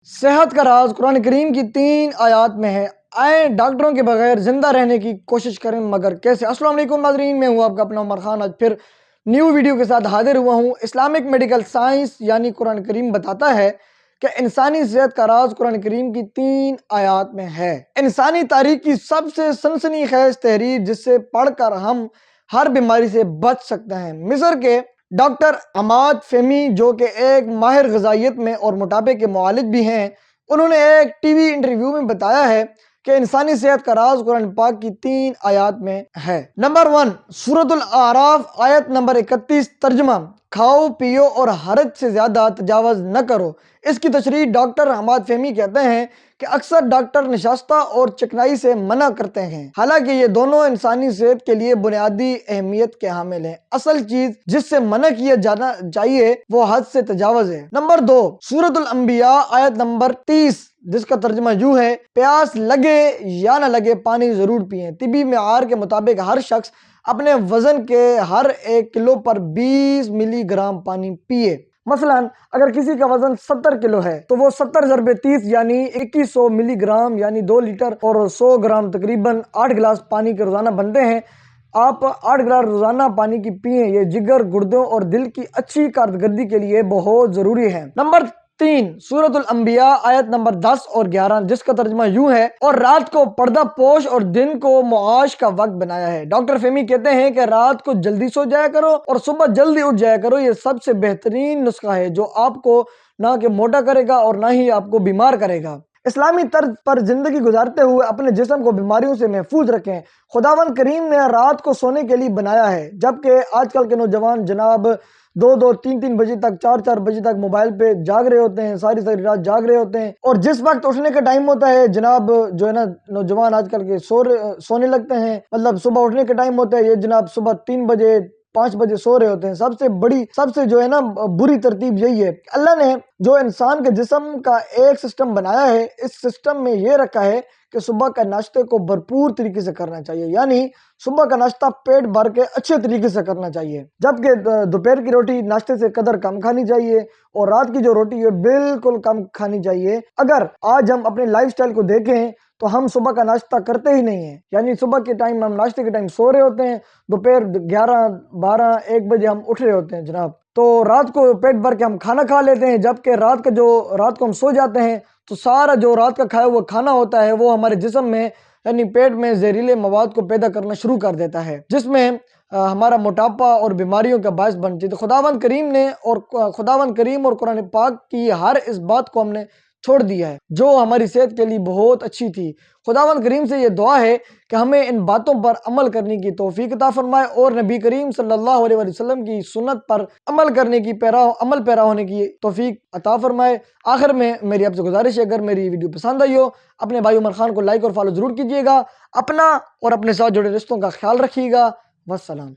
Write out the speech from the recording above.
صحت کا راز قرآن کریم کی 3 آیات میں ہے۔ آئیں ڈاکٹروں کے بغیر زندہ رہنے کی کوشش کریں مگر کیسے؟ السلام علیکم ناظرین، میں ہوں آپ کا اپنا عمر خان۔ آج پھر نیو ویڈیو کے ساتھ حاضر ہوا ہوں۔ اسلامک میڈیکل سائنس یعنی قرآن کریم بتاتا ہے کہ انسانی صحت کا راز قرآن کریم کی 3 آیات میں ہے۔ انسانی تاریخ کی سب سے سنسنی خیز تحریر جس سے پڑھ کر ہم ہر بیماری سے بچ سکتے ہیں۔ مصر کے ڈاکٹر عماد فہمی جو کہ ایک ماہر غذائیت میں اور موٹاپے کے معالج بھی ہیں، انہوں نے ایک ٹی وی انٹرویو میں بتایا ہے کہ انسانی صحت کا راز قرآن پاک کی 3 آیات میں ہے۔ نمبر 1 سورۃ الاعراف آیت نمبر 31 ترجمہ: کھاؤ پیو اور حرج سے زیادہ تجاوز نہ کرو۔ اس کی تشریح ڈاکٹر عماد فہمی کہتے ہیں کہ اکثر ڈاکٹر نشاستہ اور چکنائی سے منع کرتے ہیں، حالانکہ یہ دونوں انسانی صحت کے لیے بنیادی اہمیت کے حامل ہیں۔ اصل چیز جس سے منع کیا جانا چاہیے وہ حد سے تجاوز ہے۔ نمبر 2 سورۃ الانبیاء آیت نمبر 30 جس کا ترجمہ یوں ہے: پیاس لگے یا نہ لگے پانی ضرور پئیں۔ طبی معیار کے مطابق ہر شخص اپنے وزن کے ہر 1 کلو پر 20 ملی گرام پانی پیے۔ مثلا اگر کسی کا وزن 70 کلو ہے تو وہ 70 ضرب 30 یعنی 2100 ملی گرام یعنی 2 لیٹر اور 100 گرام تقریباً 8 گلاس پانی کے روزانہ بنتے ہیں۔ آپ 8 گلاس روزانہ پانی کی پئیں، یہ جگر، گردوں اور دل کی اچھی کارکردگی کے لیے بہت ضروری ہے۔ نمبر 3 سورۃ الانبیاء آیت نمبر 10 اور 11 جس کا ترجمہ یوں ہے: اور رات کو پردہ پوش اور دن کو معاش کا وقت بنایا ہے۔ ڈاکٹر فہمی کہتے ہیں کہ رات کو جلدی سو جایا کرو اور صبح جلدی اٹھ جایا کرو، یہ سب سے بہترین نسخہ ہے جو آپ کو نہ کہ موٹا کرے گا اور نہ ہی آپ کو بیمار کرے گا۔ اسلامی طرز پر زندگی گزارتے ہوئے اپنے جسم کو بیماریوں سے محفوظ رکھیں۔ خداوند کریم نے رات کو سونے کے لیے بنایا ہے، جبکہ آج کل کے نوجوان جناب 2 3 بجے تک 4 بجے تک موبائل پہ جاگ رہے ہوتے ہیں، ساری رات جاگ رہے ہوتے ہیں، اور جس وقت اٹھنے کا ٹائم ہوتا ہے جناب جو ہے نا نوجوان آج کل کے سونے لگتے ہیں، مطلب صبح اٹھنے کا ٹائم ہوتا ہے یہ جناب صبح 3 بجے 5 بجے سو رہے ہوتے ہیں۔ سب سے جو ہے نا بری ترتیب یہی ہے۔ اللہ نے جو انسان کے جسم کا ایک سسٹم بنایا ہے، اس سسٹم میں یہ رکھا ہے کہ صبح کا ناشتے کو بھرپور طریقے سے کرنا چاہیے، یعنی صبح کا ناشتہ پیٹ بھر کے اچھے طریقے سے کرنا چاہیے، جبکہ دوپہر کی روٹی ناشتے سے قدر کم کھانی چاہیے اور رات کی جو روٹی ہے بالکل کم کھانی چاہیے۔ اگر آج ہم اپنے لائف سٹائل کو دیکھیں تو ہم صبح کا ناشتہ کرتے ہی نہیں ہیں، یعنی صبح کے ٹائم ہم ناشتے کے ٹائم سو رہے ہوتے ہیں، دوپہر 11 12 1 بجے ہم اٹھ رہے ہوتے ہیں جناب، تو رات کو پیٹ بھر کے ہم کھانا کھا لیتے ہیں، جبکہ رات کو ہم سو جاتے ہیں تو سارا جو رات کا کھایا ہوا کھانا ہوتا ہے وہ ہمارے جسم میں یعنی پیٹ میں زہریلے مواد کو پیدا کرنا شروع کر دیتا ہے، جس میں ہمارا موٹاپا اور بیماریوں کا باعث بنتی ہے۔ تو خداوند کریم اور قرآن پاک کی ہر اس بات کو ہم نے چھوڑ دیا ہے جو ہماری صحت کے لیے بہت اچھی تھی۔ خداوند کریم سے یہ دعا ہے کہ ہمیں ان باتوں پر عمل کرنے کی توفیق عطا فرمائے اور نبی کریم صلی اللہ علیہ وسلم کی سنت پر عمل کرنے کی عمل پیرا ہونے کی توفیق عطا فرمائے۔ آخر میں میری آپ سے گزارش ہے، اگر میری ویڈیو پسند آئی ہو اپنے بھائی عمر خان کو لائک اور فالو ضرور کیجیے گا، اپنا اور اپنے ساتھ جڑے رشتوں کا خیال رکھیے گا۔ والسلام۔